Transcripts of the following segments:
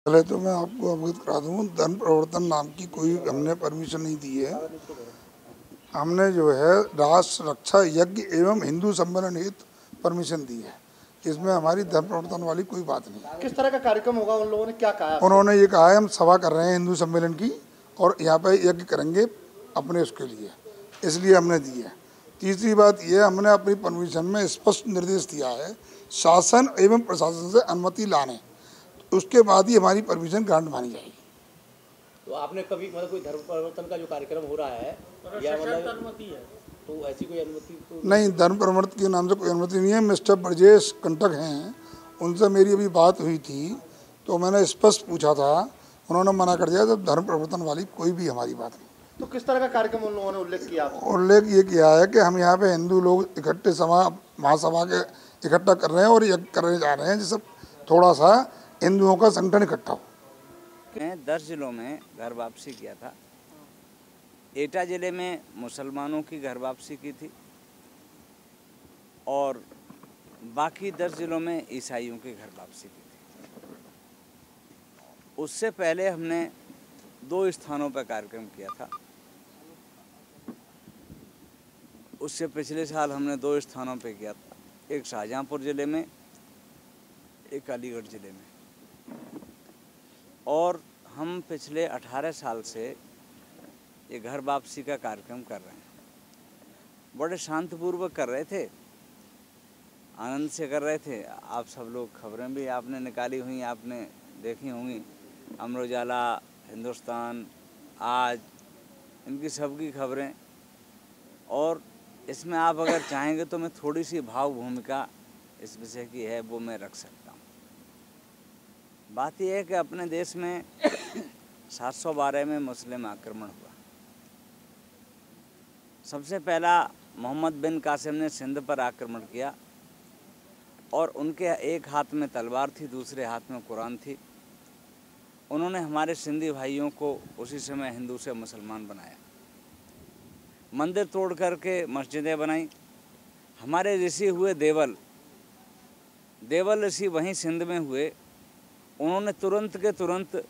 पहले तो मैं आपको अवगत करा दूँ, धर्म प्रवर्तन नाम की कोई हमने परमिशन नहीं दी है। हमने जो है राष्ट्र रक्षा यज्ञ एवं हिंदू सम्मेलन हेतु परमिशन दी है। इसमें हमारी धर्म प्रवर्तन वाली कोई बात नहीं। किस तरह का कार्यक्रम होगा, उन लोगों ने क्या कहा? उन्होंने ये कहा है हम सभा कर रहे हैं हिंदू सम्मेलन की और यहाँ पे यज्ञ करेंगे अपने उसके लिए, इसलिए हमने दी है। तीसरी बात ये, हमने अपनी परमिशन में स्पष्ट निर्देश दिया है शासन एवं प्रशासन से अनुमति लाने, उसके बाद ही हमारी परमिशन ग्रांट मानी जाएगी। तो आपने कभी मतलब कोई धर्म परिवर्तन का जो कार्यक्रम हो रहा है या मतलब अनुमति है, तो ऐसी कोई अनुमति तो नहीं, धर्म परिवर्तन के नाम से कोई अनुमति नहीं है। मिस्टर ब्रजेश कंटक हैं, उनसे मेरी अभी बात हुई थी तो मैंने स्पष्ट पूछा था, उन्होंने मना कर दिया। जब धर्म परिवर्तन वाली कोई भी हमारी बात नहीं। तो किस तरह का कार्यक्रम उन लोगों ने उल्लेख किया? उल्लेख ये किया है कि हम यहाँ पे हिंदू लोग इकट्ठे महासभा के इकट्ठा कर रहे हैं और यज्ञ करने जा रहे हैं, जिससे थोड़ा सा हिंदुओं का संगठन इकट्ठा हो। मैं 10 जिलों में घर वापसी किया था। एटा जिले में मुसलमानों की घर वापसी की थी और बाकी 10 जिलों में ईसाइयों की घर वापसी की थी। उससे पहले हमने 2 स्थानों पर कार्यक्रम किया था। उससे पिछले साल हमने 2 स्थानों पर किया था, एक शाहजहाँपुर ज़िले में, एक अलीगढ़ ज़िले में। और हम पिछले 18 साल से ये घर वापसी का कार्यक्रम कर रहे हैं। बड़े शांतिपूर्वक कर रहे थे, आनंद से कर रहे थे। आप सब लोग खबरें भी आपने निकाली हुई, आपने देखी होंगी, अमर उजाला, हिंदुस्तान आज, इनकी सबकी खबरें। और इसमें आप अगर चाहेंगे तो मैं थोड़ी सी भाव भूमिका इस विषय की है वो मैं रख सकता हूँ। बात यह है कि अपने देश में 712 में मुस्लिम आक्रमण हुआ। सबसे पहला मोहम्मद बिन कासिम ने सिंध पर आक्रमण किया और उनके एक हाथ में तलवार थी, दूसरे हाथ में कुरान थी। उन्होंने हमारे सिंधी भाइयों को उसी समय हिंदू से मुसलमान बनाया, मंदिर तोड़ करके मस्जिदें बनाई। हमारे ऋषि हुए देवल ऋषि वहीं सिंध में हुए। उन्होंने तुरंत के तुरंत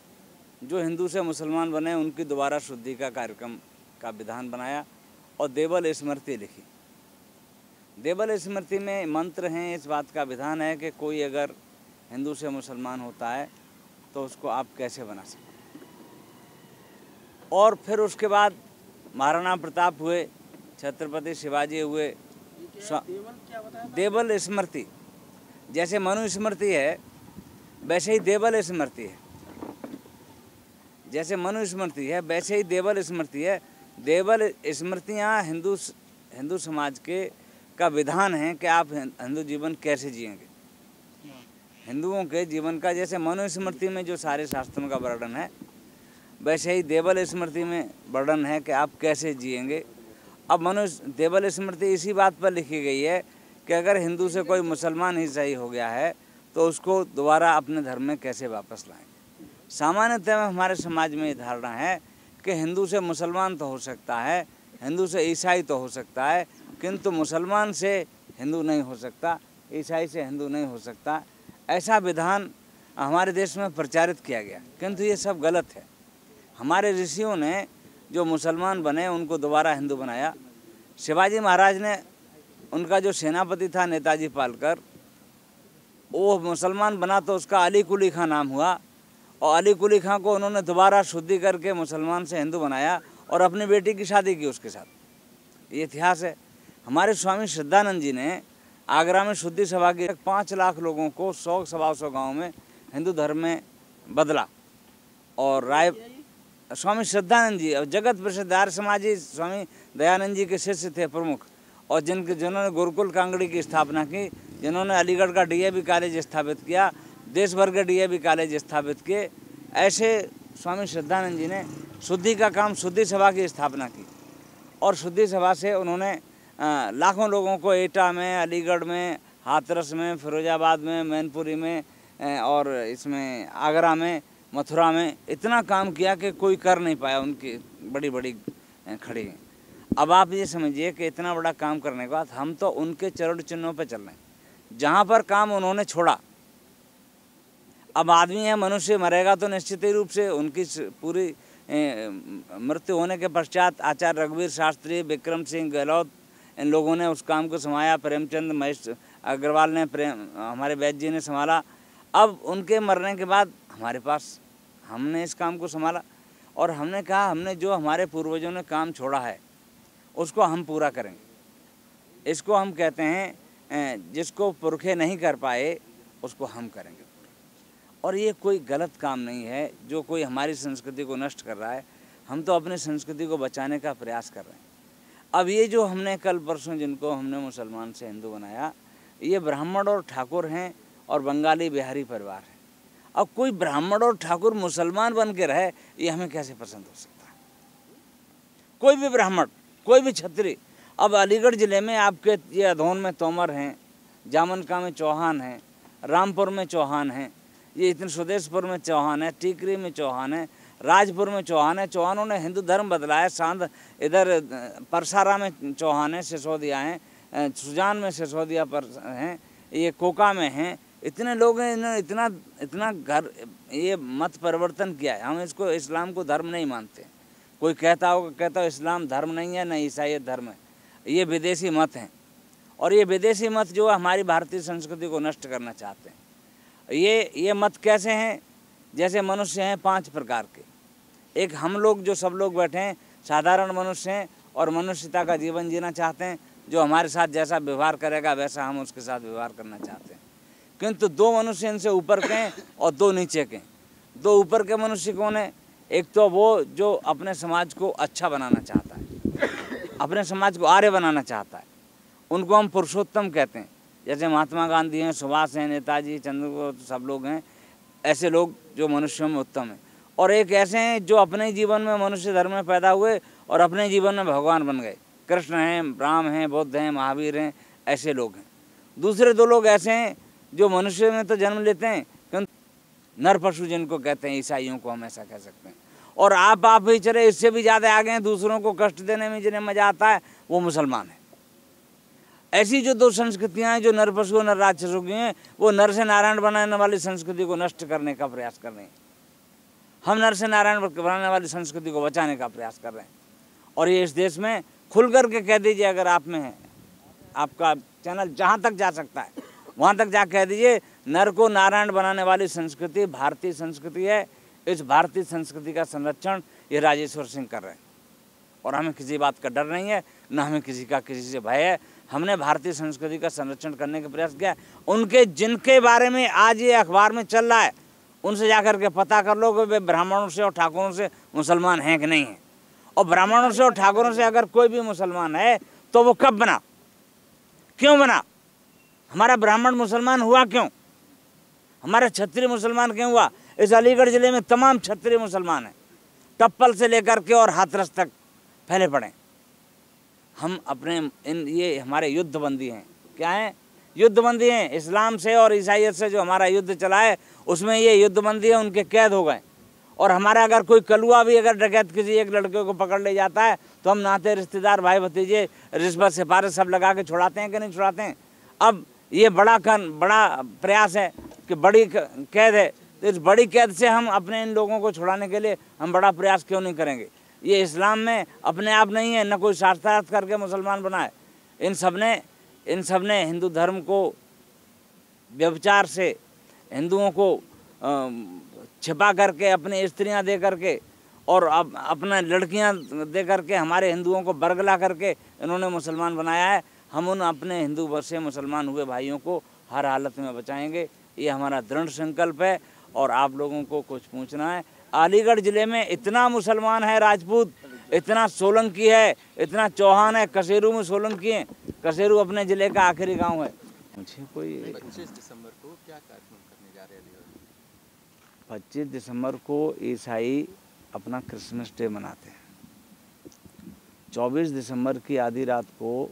जो हिंदू से मुसलमान बने उनकी दोबारा शुद्धि का कार्यक्रम का विधान बनाया और देवल स्मृति लिखी। देवल स्मृति में मंत्र हैं, इस बात का विधान है कि कोई अगर हिंदू से मुसलमान होता है तो उसको आप कैसे बना सकते। और फिर उसके बाद महाराणा प्रताप हुए, छत्रपति शिवाजी हुए। देवल स्मृति जैसे मनु स्मृति है वैसे ही देवल स्मृति है, जैसे मनु स्मृति है वैसे ही देवल स्मृति है। देवल स्मृतियाँ हिंदू समाज के का विधान है कि आप हिंदू जीवन कैसे जिएंगे। हिंदुओं के जीवन का जैसे मनु स्मृति में जो सारे शास्त्रों का वर्णन है वैसे ही देवल स्मृति में वर्णन है कि आप कैसे जिएंगे। अब देवल स्मृति इसी बात पर लिखी गई है कि अगर हिंदू से कोई मुसलमान ही सही हो गया है तो उसको दोबारा अपने धर्म में कैसे वापस लाएंगे। सामान्यतः हमारे समाज में ये धारणा है कि हिंदू से मुसलमान तो हो सकता है, हिंदू से ईसाई तो हो सकता है, किंतु मुसलमान से हिंदू नहीं हो सकता, ईसाई से हिंदू नहीं हो सकता। ऐसा विधान हमारे देश में प्रचारित किया गया, किंतु ये सब गलत है। हमारे ऋषियों ने जो मुसलमान बने उनको दोबारा हिंदू बनाया। शिवाजी महाराज ने, उनका जो सेनापति था नेताजी पालकर, वो मुसलमान बना तो उसका अली कुली खां नाम हुआ और अली कुली खां को उन्होंने दोबारा शुद्धि करके मुसलमान से हिंदू बनाया और अपनी बेटी की शादी की उसके साथ। ये इतिहास है। हमारे स्वामी श्रद्धानंद जी ने आगरा में शुद्धि सभा की 5 लाख लोगों को 100-125 गाँव में हिंदू धर्म में बदला। और स्वामी श्रद्धानंद जी और जगत प्रसिद्ध आर्य समाजी स्वामी दयानंद जी के शिष्य थे प्रमुख, और जिन्होंने गुरुकुल कांगड़ी की स्थापना की, जिन्होंने अलीगढ़ का डीएवी कॉलेज स्थापित किया, देश भर के डीएवी कॉलेज स्थापित किए। ऐसे स्वामी श्रद्धानंद जी ने शुद्धि का काम, शुद्धि सभा की स्थापना की और शुद्धि सभा से उन्होंने लाखों लोगों को एटा में, अलीगढ़ में, हाथरस में, फिरोजाबाद में, मैनपुरी में और इसमें आगरा में, मथुरा में इतना काम किया कि कोई कर नहीं पाया, उनकी बड़ी बड़ी खड़ी। अब आप ये समझिए कि इतना बड़ा काम करने के बाद हम तो उनके चरण चिन्हों पर चल रहे हैं। जहाँ पर काम उन्होंने छोड़ा, अब आदमी है, मनुष्य मरेगा तो निश्चित ही रूप से उनकी पूरी मृत्यु होने के पश्चात आचार्य रघुवीर शास्त्री, विक्रम सिंह गहलोत, इन लोगों ने उस काम को संभाला। प्रेमचंद महेश अग्रवाल ने, हमारे वैद्य जी ने संभाला। अब उनके मरने के बाद हमारे पास हमने इस काम को संभाला और हमने कहा हमने जो हमारे पूर्वजों ने काम छोड़ा है उसको हम पूरा करेंगे। इसको हम कहते हैं जिसको पुरखे नहीं कर पाए उसको हम करेंगे। और ये कोई गलत काम नहीं है जो कोई हमारी संस्कृति को नष्ट कर रहा है। हम तो अपनी संस्कृति को बचाने का प्रयास कर रहे हैं। अब ये जो हमने कल परसों जिनको हमने मुसलमान से हिंदू बनाया, ये ब्राह्मण और ठाकुर हैं और बंगाली बिहारी परिवार है। अब कोई ब्राह्मण और ठाकुर मुसलमान बन के रहे, ये हमें कैसे पसंद हो सकता है? कोई भी ब्राह्मण, कोई भी क्षत्रिय। अब अलीगढ़ ज़िले में आपके ये अधौन में तोमर हैं, जामनका में चौहान हैं, रामपुर में चौहान हैं, ये इतने सुदेशपुर में चौहान है, टीकरी में चौहान है, राजपुर में चौहान है। चौहानों ने हिंदू धर्म बदला है। सांद इधर परसारा में चौहान है, सिसोदिया हैं, सुजान में सिसोदिया पर हैं, ये कोका में हैं। इतने लोग हैं, इन्होंने इतना घर ये मत परिवर्तन किया है। हम इसको इस्लाम को धर्म नहीं मानते। कोई कहता हो इस्लाम धर्म नहीं है, न ईसाई धर्म है। ये विदेशी मत हैं और ये विदेशी मत जो हमारी भारतीय संस्कृति को नष्ट करना चाहते हैं। ये मत कैसे हैं? जैसे मनुष्य हैं 5 प्रकार के। एक हम लोग जो सब लोग बैठे हैं साधारण मनुष्य हैं और मनुष्यता का जीवन जीना चाहते हैं। जो हमारे साथ जैसा व्यवहार करेगा वैसा हम उसके साथ व्यवहार करना चाहते हैं। किंतु 2 मनुष्य इनसे ऊपर के हैं और 2 नीचे के। 2 ऊपर के मनुष्य कौन है? एक तो वो जो अपने समाज को अच्छा बनाना चाहता है, अपने समाज को आर्य बनाना चाहता है, उनको हम पुरुषोत्तम कहते हैं। जैसे महात्मा गांधी हैं, सुभाष हैं, नेताजी, चंद्रगुप्त, सब लोग हैं। ऐसे लोग जो मनुष्यों में उत्तम हैं। और एक ऐसे हैं जो अपने जीवन में मनुष्य धर्म में पैदा हुए और अपने जीवन में भगवान बन गए। कृष्ण हैं, राम हैं, बुद्ध हैं, महावीर हैं, ऐसे लोग हैं। दूसरे 2 लोग ऐसे हैं जो मनुष्य में तो जन्म लेते हैं किंतु नर पशु जिनको कहते हैं, ईसाइयों को हम ऐसा कह सकते हैं। और आप ही चले इससे भी ज़्यादा आगे हैं, दूसरों को कष्ट देने में जिन्हें मजा आता है वो मुसलमान है। ऐसी जो 2 संस्कृतियाँ हैं जो नर पशु और नर राक्षसों की हैं, वो नर से नारायण बनाने वाली संस्कृति को नष्ट करने का प्रयास कर रहे हैं। हम नर से नारायण बनाने वाली संस्कृति को बचाने का प्रयास कर रहे हैं। और ये इस देश में खुल करके कह दीजिए, अगर आप में है, आपका चैनल जहाँ तक जा सकता है वहाँ तक जा कह दीजिए, नर को नारायण बनाने वाली संस्कृति भारतीय संस्कृति है। इस भारतीय संस्कृति का संरक्षण ये राजेश्वर सिंह कर रहे हैं और हमें किसी बात का डर नहीं है, न हमें किसी से भय है। हमने भारतीय संस्कृति का संरक्षण करने का प्रयास किया। उनके जिनके बारे में आज ये अखबार में चल रहा है, उनसे जाकर के पता कर लो कि वे ब्राह्मणों से और ठाकुरों से मुसलमान हैं कि नहीं हैं। और ब्राह्मणों से और ठाकुरों से अगर कोई भी मुसलमान है तो वो कब बना, क्यों बना? हमारा ब्राह्मण मुसलमान हुआ क्यों? हमारा क्षत्रिय मुसलमान क्यों हुआ? इस अलीगढ़ ज़िले में तमाम क्षत्रिय मुसलमान हैं, टप्पल से लेकर के और हाथरस तक फैले पड़े। हम अपने ये हमारे युद्धबंदी हैं। क्या हैं? युद्धबंदी हैं। इस्लाम से और ईसाइयत से जो हमारा युद्ध चला है उसमें ये युद्धबंदी है, उनके कैद हो गए। और हमारा अगर कोई कलुआ भी अगर डकैत किसी एक लड़के को पकड़ ले जाता है तो हम नाते रिश्तेदार भाई भतीजे रिश्वत सिफारिश सब लगा के छुड़ाते हैं कि नहीं छुड़ाते हैं? अब ये बड़ा प्रयास है कि बड़ी कैद है, तो इस बड़ी कैद से हम अपने इन लोगों को छुड़ाने के लिए हम बड़ा प्रयास क्यों नहीं करेंगे? ये इस्लाम में अपने आप नहीं है, न कोई शास्त्रार्थ करके मुसलमान बनाए। इन सब ने हिंदू धर्म को व्यभिचार से हिंदुओं को छिपा करके अपनी स्त्रियां दे करके और अपना लड़कियां दे करके हमारे हिंदुओं को बरगला करके इन्होंने मुसलमान बनाया है। हम उन अपने हिंदू से मुसलमान हुए भाइयों को हर हालत में बचाएंगे, ये हमारा दृढ़ संकल्प है। और आप लोगों को कुछ पूछना है, अलीगढ़ ज़िले में इतना मुसलमान है, राजपूत, इतना सोलंकी है, इतना चौहान है, कसेरू में सोलंकी है। कसेरू अपने ज़िले का आखिरी गांव है। मुझे कोई 25 दिसंबर को क्या कार्यक्रम करने जा रहे हैं? 25 दिसंबर को ईसाई अपना क्रिसमस डे मनाते हैं। 24 दिसंबर की आधी रात को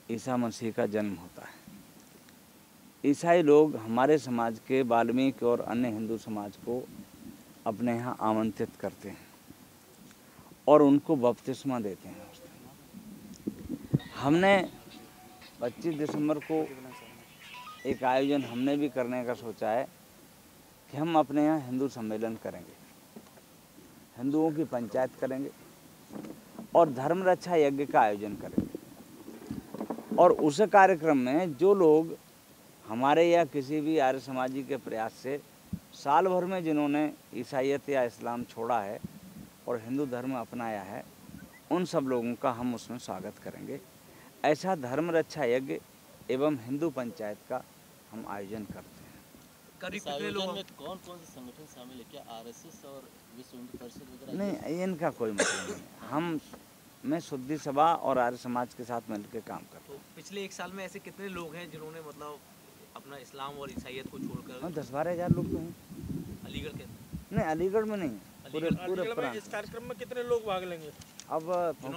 ईसा मसीह का जन्म होता है। ईसाई लोग हमारे समाज के वाल्मीकि और अन्य हिंदू समाज को अपने यहाँ आमंत्रित करते हैं और उनको बपतिस्मा देते हैं। हमने 25 दिसंबर को एक आयोजन हमने भी करने का सोचा है कि हम अपने यहाँ हिंदू सम्मेलन करेंगे, हिंदुओं की पंचायत करेंगे और धर्म रक्षा यज्ञ का आयोजन करेंगे। और उस कार्यक्रम में जो लोग हमारे या किसी भी आर्य समाजी के प्रयास से साल भर में जिन्होंने ईसाईयत या इस्लाम छोड़ा है और हिंदू धर्म अपनाया है, उन सब लोगों का हम उसमें स्वागत करेंगे। ऐसा धर्म रक्षा यज्ञ एवं हिंदू पंचायत का हम आयोजन करते हैं। करीब कितने लोग में कौन कौन से संगठन शामिल है? क्या आरएसएस और विश्व हिंदू परिषद वगैरह? नहीं, इनका कोई मतलब नहीं। मैं शुद्धि सभा और आर्य समाज के साथ मिलकर काम करता हूँ। तो पिछले एक साल में ऐसे कितने लोग हैं जिन्होंने मतलब अपना इस्लाम और ईसाईयत को छोड़कर? 10-12 हज़ार लोग तो हैं। अलीगढ़ के? नहीं, अलीगढ़ में नहीं, पूरे प्रांत। इस कार्यक्रम में कितने लोग भाग लेंगे? अब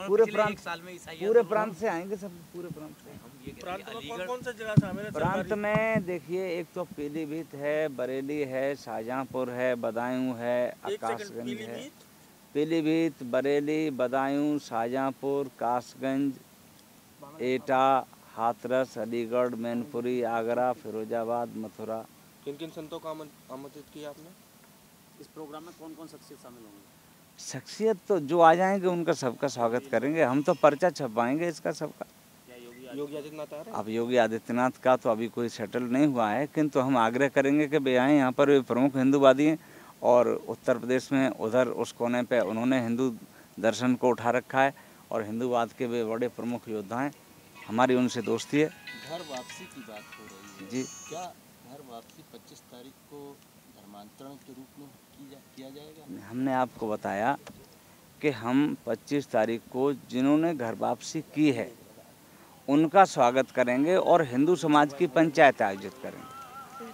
पूरे प्रांत, साल में ईसाईयत पूरे प्रांत से आएंगे सब, पूरे प्रांत से। प्रांत में कौन कौन सा जिला शामिल है? प्रांत में देखिए, एक तो पीलीभीत है, बरेली है, शाहजहाँपुर है, बदायूं है, आकाशगंज है। पीलीभीत, बरेली, बदायूं, शाहजहाँपुर, कासगंज, एटा, हाथरस, अलीगढ़, मैनपुरी, आगरा, फिरोजाबाद, मथुरा। किन किन संतों को आमंत्रित किया आपने? इस प्रोग्राम में कौन कौन शख्सियत शामिल होंगे? शख्सियत तो जो आ जाएंगे उनका सबका स्वागत करेंगे। हम तो पर्चा छपवाएंगे इसका सबका। योगी आदित्यनाथ आ रहे हैं? अब योगी आदित्यनाथ का तो अभी कोई सेटल नहीं हुआ है, किंतु हम आग्रह करेंगे कि वे आएँ। यहाँ पर वे प्रमुख हिंदूवादी हैं और उत्तर प्रदेश में उधर उस कोने पे उन्होंने हिंदू दर्शन को उठा रखा है और हिंदूवाद के वे बड़े प्रमुख योद्धा हैं। हमारी उनसे दोस्ती है। घर वापसी की बात हो रही है जी। क्या घर वापसी 25 तारीख को धर्मांतरण के रूप में किया जाएगा? हमने आपको बताया कि हम 25 तारीख को जिन्होंने घर वापसी की है उनका स्वागत करेंगे और हिंदू समाज की पंचायत आयोजित करेंगे।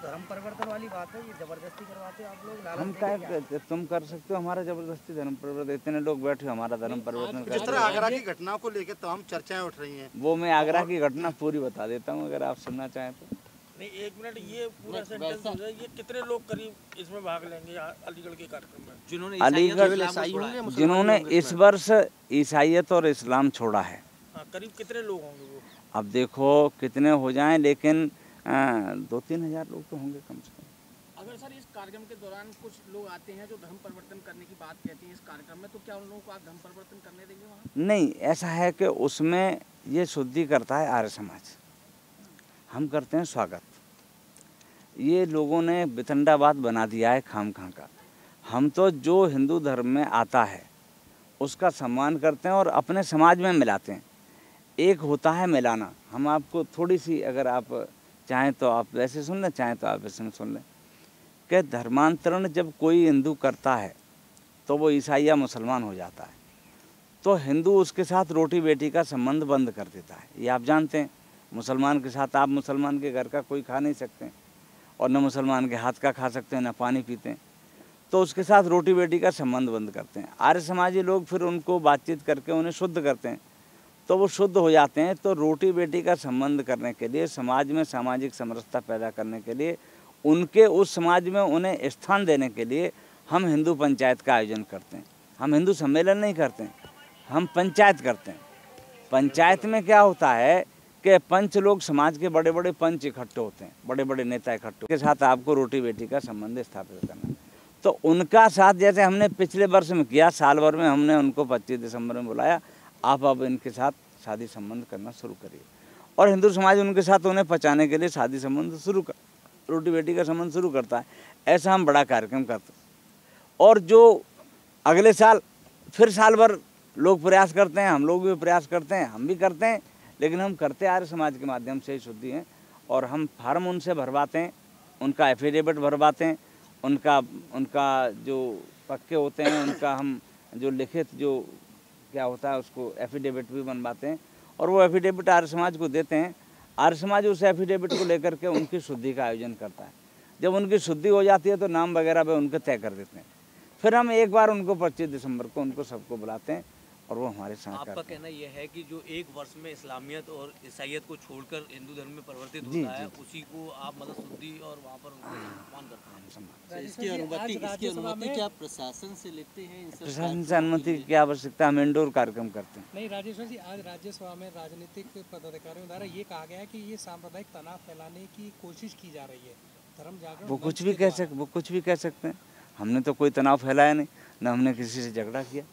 धर्म परिवर्तन वाली बात है, ये जबरदस्ती करवाते हैं आप लोग? हम क्या तुम कर सकते हो हमारा जबरदस्ती धर्म परिवर्तन? इतने लोग बैठे हो, हमारा धर्म परिवर्तन जिस तरह आगरा की घटना को लेकर तमाम चर्चाएं उठ रही हैं, वो मैं आगरा की घटना पूरी बता देता हूँ अगर आप सुनना चाहें तो। नहीं, एक मिनट, ये पूरा सेंटेंस हो जाए। ये कितने लोग करीब इसमें भाग लेंगे अलीगढ़ के कार्यक्रम में? जिन्होंने इस वर्ष ईसाईयत और इस्लाम छोड़ा है। करीब कितने लोग होंगे वो? अब देखो कितने हो जाएं, लेकिन 2-3 हज़ार लोग तो होंगे कम से कम। अगर सर इस कार्यक्रम के दौरान कुछ लोग आते हैं जो धर्म परिवर्तन करने की बात कहते हैं इस कार्यक्रम में, तो क्या उन लोगों को आप धर्म परिवर्तन करने देंगे वहाँ? नहीं, ऐसा है कि उसमें ये शुद्धि करता है आर्य समाज, हम करते हैं स्वागत। ये लोगों ने बितंडाबाद बना दिया है खामखा का। हम तो जो हिंदू धर्म में आता है उसका सम्मान करते हैं और अपने समाज में मिलाते हैं। एक होता है मिलाना। हम आपको थोड़ी सी, अगर आप चाहें तो आप वैसे सुन लें, चाहें तो आप वैसे सुन लें कि धर्मांतरण जब कोई हिंदू करता है तो वो ईसाई या मुसलमान हो जाता है, तो हिंदू उसके साथ रोटी बेटी का संबंध बंद कर देता है। ये आप जानते हैं। मुसलमान के साथ आप मुसलमान के घर का कोई खा नहीं सकते और न मुसलमान के हाथ का खा सकते हैं, न पानी पीते हैं, तो उसके साथ रोटी बेटी का संबंध बंद करते हैं। आर्य समाजी लोग फिर उनको बातचीत करके उन्हें शुद्ध करते हैं, तो वो शुद्ध हो जाते हैं। तो रोटी बेटी का संबंध करने के लिए, समाज में सामाजिक समरसता पैदा करने के लिए, उनके उस समाज में उन्हें स्थान देने के लिए हम हिंदू पंचायत का आयोजन करते हैं। हम हिंदू सम्मेलन नहीं करते हैं, हम पंचायत करते हैं। पंचायत में क्या होता है कि पंच लोग, समाज के बड़े बड़े पंच इकट्ठे होते हैं, बड़े बड़े नेता इकट्ठे के साथ आपको रोटी बेटी का संबंध स्थापित करना। तो उनका साथ जैसे हमने पिछले वर्ष में किया, साल भर में हमने उनको 25 दिसंबर में बुलाया, आप अब इनके साथ शादी संबंध करना शुरू करिए। और हिंदू समाज उनके साथ उन्हें पचाने के लिए शादी संबंध रोटी बेटी का संबंध शुरू करता है। ऐसा हम बड़ा कार्यक्रम करते हैं। और जो अगले साल फिर साल भर लोग प्रयास करते हैं, हम लोग भी प्रयास करते हैं, हम भी करते हैं, लेकिन हम करते आर्य समाज के माध्यम से ही शुद्धि हैं। और हम फार्म उनसे भरवाते हैं, उनका एफिडेविट भरवाते हैं, उनका जो पक्के होते हैं उनका हम जो लिखित जो क्या होता है उसको एफिडेविट भी बनवाते हैं और वो एफिडेविट आर्य समाज को देते हैं। आर्य समाज उस एफिडेविट को लेकर के उनकी शुद्धि का आयोजन करता है। जब उनकी शुद्धि हो जाती है तो नाम वगैरह वे उनके तय कर देते हैं। फिर हम एक बार उनको 25 दिसंबर को उनको सबको बुलाते हैं और वो हमारे साथ आपका करते हैं। कहना यह है कि जो एक वर्ष में इस्लामियत और ईसाईयत को छोड़कर हिंदू धर्म में परिवर्तित जी, होता है, जी। उसी को आप मतलब शुद्धि और वहाँ पर उनको सम्मान करते हैं। इसकी अनुमति क्या प्रशासन से लेते हैं? इन सब प्रशासन से अनुमति की क्या आवश्यकता, हम इंडोर कार्यक्रम करते हैं। नहीं राजेश्वर जी, आज राज्यसभा में राजनीतिक पदाधिकारियों द्वारा ये कहा गया है कि ये सांप्रदायिक तनाव फैलाने की कोशिश की जा रही है वो कुछ भी कह सकते हैं। हमने तो कोई तनाव फैलाया नहीं, न हमने किसी से झगड़ा किया।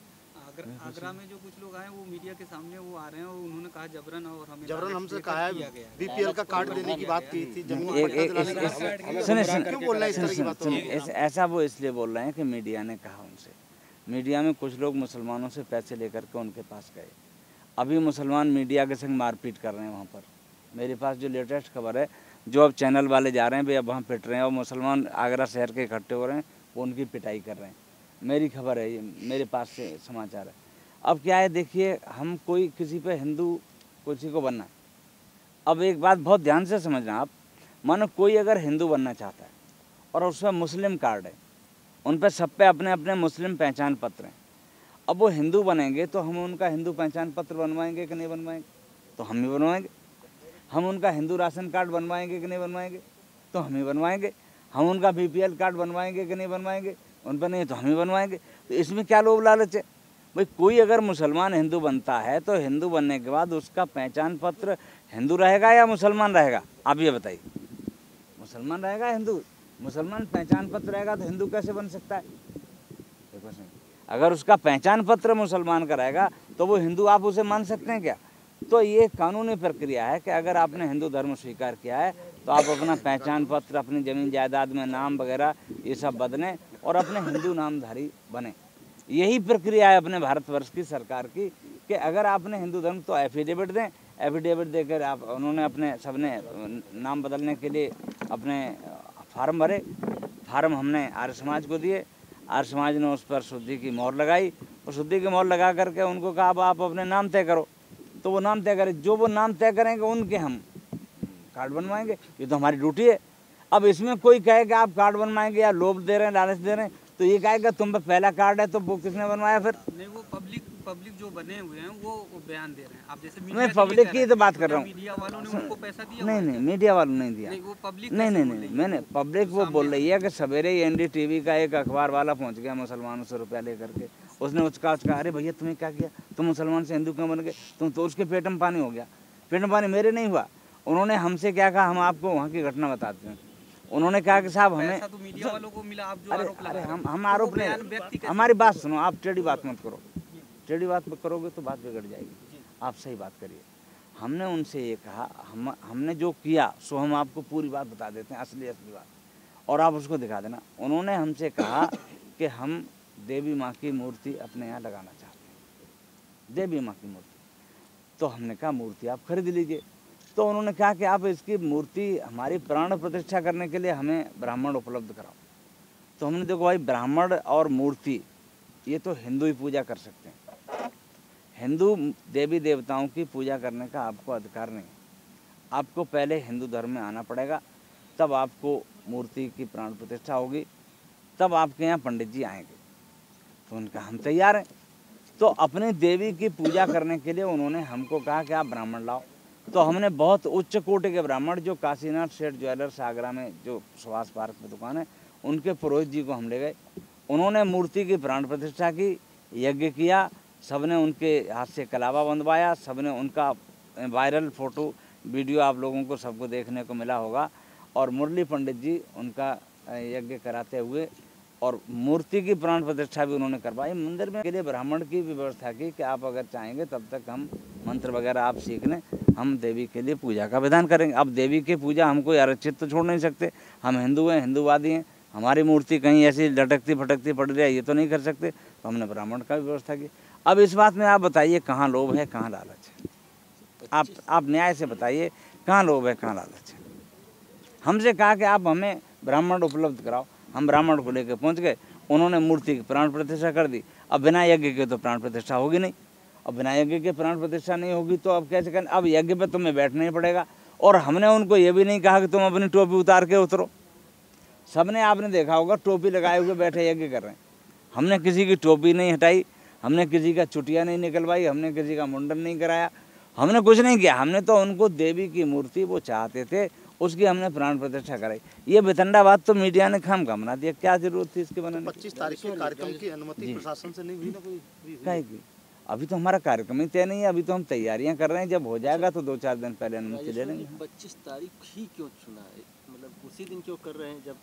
आगरा में जो कुछ लोग आए वो मीडिया के सामने वो आ रहे हैं और उन्होंने कहा जबरन और हमें जबरन हमसे कहा है, बीपीएल का कार्ड देने की बात की थी, जमीन ऐसा वो इसलिए बोल रहे हैं कि मीडिया ने कहा उनसे। मीडिया में कुछ लोग मुसलमानों से पैसे लेकर के उनके पास गए। अभी मुसलमान मीडिया के संग मारपीट कर रहे हैं वहाँ पर। मेरे पास जो लेटेस्ट खबर है, जो अब चैनल वाले जा रहे हैं, वे अब वहाँ पिट रहे हैं और मुसलमान आगरा शहर के इकट्ठे हो रहे हैं, वो उनकी पिटाई कर रहे हैं। मेरी खबर है, ये मेरे पास से समाचार है। अब क्या है, देखिए, हम कोई किसी पे हिंदू किसी को बनना। अब एक बात बहुत ध्यान से समझना आप, मानो कोई अगर हिंदू बनना चाहता है और उसमें मुस्लिम कार्ड है, उन पर सब पे अपने अपने मुस्लिम पहचान पत्र हैं। अब वो हिंदू बनेंगे तो हम उनका हिंदू पहचान पत्र बनवाएंगे कि नहीं बनवाएंगे? तो हम ही बनवाएंगे। हम उनका हिंदू राशन कार्ड बनवाएंगे कि नहीं बनवाएंगे? तो हम ही बनवाएंगे। हम उनका बीपीएल कार्ड बनवाएंगे कि नहीं बनवाएंगे? उन पर नहीं तो हम ही बनवाएंगे। तो इसमें क्या लोभ लालच है भाई? कोई अगर मुसलमान हिंदू बनता है तो हिंदू बनने के बाद उसका पहचान पत्र हिंदू रहेगा या मुसलमान रहेगा? आप ये बताइए। मुसलमान रहेगा, हिंदू। मुसलमान पहचान पत्र रहेगा तो हिंदू कैसे बन सकता है? देखो सही, अगर उसका पहचान पत्र मुसलमान का रहेगा तो वो हिंदू आप उसे मान सकते हैं क्या? तो ये कानूनी प्रक्रिया है कि अगर आपने हिंदू धर्म स्वीकार किया है तो आप अपना पहचान पत्र, अपनी ज़मीन जायदाद में नाम वगैरह ये सब बदलें और अपने हिंदू नामधारी बने। यही प्रक्रिया है अपने भारतवर्ष की सरकार की कि अगर आपने हिंदू धर्म तो एफिडेविट दें। एफिडेविट देकर आप, उन्होंने अपने सबने नाम बदलने के लिए अपने फार्म भरे। फार्म हमने आर्य समाज को दिए। आर्य समाज ने उस पर शुद्धि की मोहर लगाई और शुद्धि की मोहर लगा करके उनको कहा अब आप अपने नाम तय करो। तो वो नाम तय करें, जो वो नाम तय करेंगे उनके हम कार्ड बनवाएंगे। ये तो हमारी ड्यूटी है। अब इसमें कोई कहे कि आप कार्ड बनवाएंगे या लोभ दे रहे हैं, लालच दे रहे हैं, तो ये कहेगा तुम पे पहला कार्ड है तो वो किसने बनवाया फिर? नहीं, वो पब्लिक जो बने हुए हैं वो बयान दे रहे हैं। आप जैसे मैं पब्लिक की तो बात कर रहा हूँ। मीडिया वालों ने उनको पैसा दिया? नहीं, मीडिया वालों ने नहीं दिया। नहीं, वो पब्लिक नहीं, मैंने पब्लिक वो बोल रही है कि सवेरे ही NDTV का एक अखबार वाला पहुंच गया मुसलमानों से रुपया लेकर के। उसने उसका अरे भैया तुम्हें क्या किया, तुम मुसलमान से हिंदू क्यों बन गए? तुम तो उसके पेट में पानी हो गया। पेट में पानी मेरे नहीं हुआ। उन्होंने हमसे क्या कहा, हम आपको वहाँ की घटना बताते हैं। उन्होंने कहा कि साहब हमें तो मीडिया वालों को मिला, आप जो आरोप अरे लगा हम आरोप नहीं, हमारी बात सुनो। आप टेढ़ी बात मत करो। टेढ़ी बात करोगे तो बात बिगड़ जाएगी। आप सही बात करिए। हमने उनसे ये कहा, हमने जो किया सो हम आपको पूरी बात बता देते हैं, असली बात, और आप उसको दिखा देना। उन्होंने हमसे कहा कि हम देवी माँ की मूर्ति अपने यहाँ लगाना चाहते हैं, देवी माँ की मूर्ति। तो हमने कहा मूर्ति आप खरीद लीजिए। तो उन्होंने कहा कि आप इसकी मूर्ति हमारी प्राण प्रतिष्ठा करने के लिए हमें ब्राह्मण उपलब्ध कराओ। तो हमने देखो भाई, ब्राह्मण और मूर्ति ये तो हिंदू ही पूजा कर सकते हैं। हिंदू देवी देवताओं की पूजा करने का आपको अधिकार नहीं। आपको पहले हिंदू धर्म में आना पड़ेगा, तब आपको मूर्ति की प्राण प्रतिष्ठा होगी, तब आपके यहाँ पंडित जी आएंगे। तो उनका हम तैयार हैं। तो अपनी देवी की पूजा करने के लिए उन्होंने हमको कहा कि आप ब्राह्मण लाओ। तो हमने बहुत उच्च कोटि के ब्राह्मण, जो काशीनाथ सेठ ज्वेलर्स आगरा में जो सुभाष पार्क में दुकान है, उनके पुरोहित जी को हम ले गए। उन्होंने मूर्ति की प्राण प्रतिष्ठा की, यज्ञ किया, सबने उनके हाथ से कलावा बंधवाया, सबने उनका वायरल फ़ोटो वीडियो आप लोगों को सबको देखने को मिला होगा। और मुरली पंडित जी उनका यज्ञ कराते हुए और मूर्ति की प्राण प्रतिष्ठा भी उन्होंने करवाई। मंदिर में के लिए ब्राह्मण की भी व्यवस्था की कि आप अगर चाहेंगे तब तक हम मंत्र वगैरह आप सीख लें, हम देवी के लिए पूजा का विधान करेंगे। अब देवी की पूजा हम कोई आरक्षित तो छोड़ नहीं सकते। हम हिंदू हैं, हिंदूवादी हैं, हमारी मूर्ति कहीं ऐसी लटकती फटकती पड़ रही है ये तो नहीं कर सकते। तो हमने ब्राह्मण का भी व्यवस्था की। अब इस बात में आप बताइए कहाँ लोभ है, कहाँ लालच है? आप न्याय से बताइए कहाँ लोभ है, कहाँ लालच है? हमसे कहा कि आप हमें ब्राह्मण उपलब्ध कराओ। हम ब्राह्मण को लेकर पहुंच गए। उन्होंने मूर्ति की प्राण प्रतिष्ठा कर दी। अब बिना यज्ञ के तो प्राण प्रतिष्ठा होगी नहीं। अब बिना यज्ञ के प्राण प्रतिष्ठा नहीं होगी तो अब कैसे करें? अब यज्ञ पे तुम्हें बैठना ही पड़ेगा। और हमने उनको ये भी नहीं कहा कि तुम अपनी टोपी उतार के उतरो। सबने, आपने देखा होगा, टोपी लगाए हुए बैठे यज्ञ कर रहे हैं। हमने किसी की टोपी नहीं हटाई, हमने किसी का चुटिया नहीं निकलवाई, हमने किसी का मुंडन नहीं कराया, हमने कुछ नहीं किया। हमने तो उनको देवी की मूर्ति वो चाहते थे उसकी हमने प्राण प्रतिष्ठा कराई। ये बेतंडाबाद तो मीडिया ने खाम बना दिया। क्या जरूरत थी इसके बनाने? 25 तारीख के कार्यक्रम की अनुमति प्रशासन से नहीं हुई ना कोई? काहे की? अभी तो हमारा कार्यक्रम ही तय नहीं है। अभी तो हम तैयारियां कर रहे हैं। जब हो जाएगा तो 2-4 दिन पहले अनुमति ले लेंगे। 25 तारीख ही क्यों चुना है? मतलब उसी दिन क्यों कर रहे हैं जब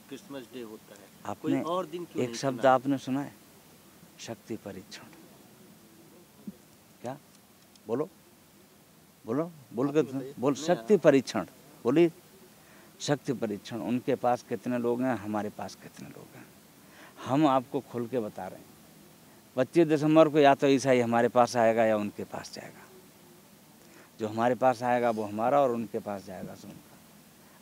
क्रिसमस डे होता है? आपने कोई और दिन क्यों एक नहीं शब्द चुना? आपने सुना है, शक्ति परीक्षण। क्या बोलो बोलो बोल के बोल, शक्ति परीक्षण बोलिए। शक्ति परीक्षण, उनके पास कितने लोग हैं, हमारे पास कितने लोग हैं, हम आपको खुल के बता रहे हैं। 25 दिसंबर को या तो ईसाई हमारे पास आएगा या उनके पास जाएगा। जो हमारे पास आएगा वो हमारा और उनके पास जाएगा सो उनका।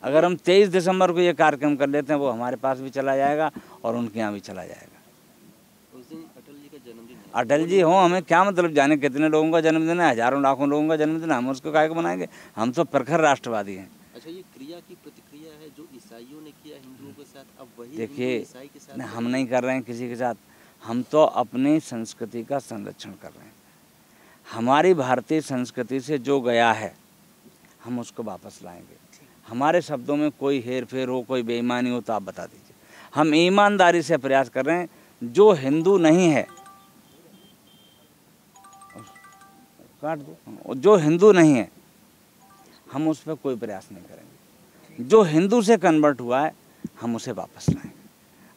अगर हम 23 दिसंबर को ये कार्यक्रम कर लेते हैं, वो हमारे पास भी चला जाएगा और उनके यहाँ भी चला जाएगा। उस दिन अटल जी का जन्मदिन है। अटल जी हो, हमें क्या मतलब जाने कितने लोगों का जन्मदिन है, हजारों लाखों लोगों का जन्मदिन है, हम उसको काहे को बनाएंगे? हम तो प्रखर राष्ट्रवादी हैं। अच्छा, ये क्रिया की प्रतिक्रिया है जो ईसाइयों ने किया हिंदुओं के साथ, अब वही देखिए, हिंदू ईसाई के साथ हम नहीं कर रहे हैं किसी के साथ, हम तो अपनी संस्कृति का संरक्षण कर रहे हैं। हमारी भारतीय संस्कृति से जो गया है हम उसको वापस लाएंगे। हमारे शब्दों में कोई हेर फेर हो, कोई बेईमानी हो तो आप बता दीजिए। हम ईमानदारी से प्रयास कर रहे हैं। जो हिंदू नहीं है, काट दो, जो हिंदू नहीं है हम उस पर कोई प्रयास नहीं करेंगे। जो हिंदू से कन्वर्ट हुआ है हम उसे वापस लाएंगे।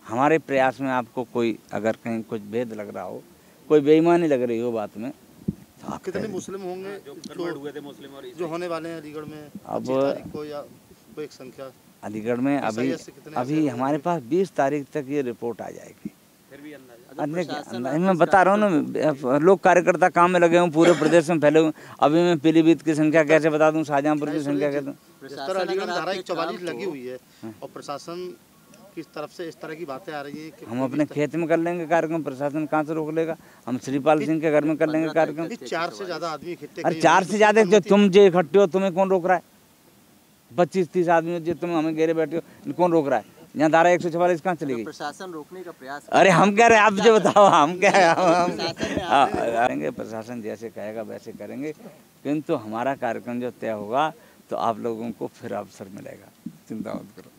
हमारे प्रयास में आपको कोई अगर कहीं कुछ भेद लग रहा हो, कोई बेईमानी लग रही हो बात में, तो आप कितने मुस्लिम होंगे जो कन्वर्ट हुए थे मुस्लिम और जो होने वाले हैं अलीगढ़ में अब 25 तारीख को, या कोई एक संख्या अलीगढ़ में अभी हमारे पास 20 तारीख तक ये रिपोर्ट आ जाएगी। मैं बता रहा हूँ ना, लोग कार्यकर्ता काम में लगे हुए पूरे प्रदेश में फैले हुए। अभी मैं पीलीभीत की संख्या कैसे बता दूँ, शाहजहाँपुर की संख्या कह दूँ। अलीगढ़ में धारा 144 लगी हुई है और प्रशासन की तरफ से इस तरह की बातें आ रही हैं कि हम अपने खेत में कर लेंगे कार्यक्रम, प्रशासन कहाँ से रोक लेगा? हम श्रीपाल सिंह के घर में कर लेंगे कार्यक्रम। 4 से ज्यादा आदमी इकट्ठे, अरे 4 से ज्यादा जो तुम जो इकट्ठे हो, तुम्हें कौन रोक रहा है? 25-30 आदमी जो तुम हमें घेरे बैठे हो, कौन रोक रहा है? यहाँ धारा 144 कहाँ चली गई? प्रशासन रोकने का प्रयास। अरे हम कह रहे हैं, आप जो बताओ, हम क्या करेंगे? प्रशासन जैसे कहेगा वैसे करेंगे, किंतु हमारा कार्यक्रम जो तय होगा तो आप लोगों को फिर अवसर मिलेगा, चिंता मत करो।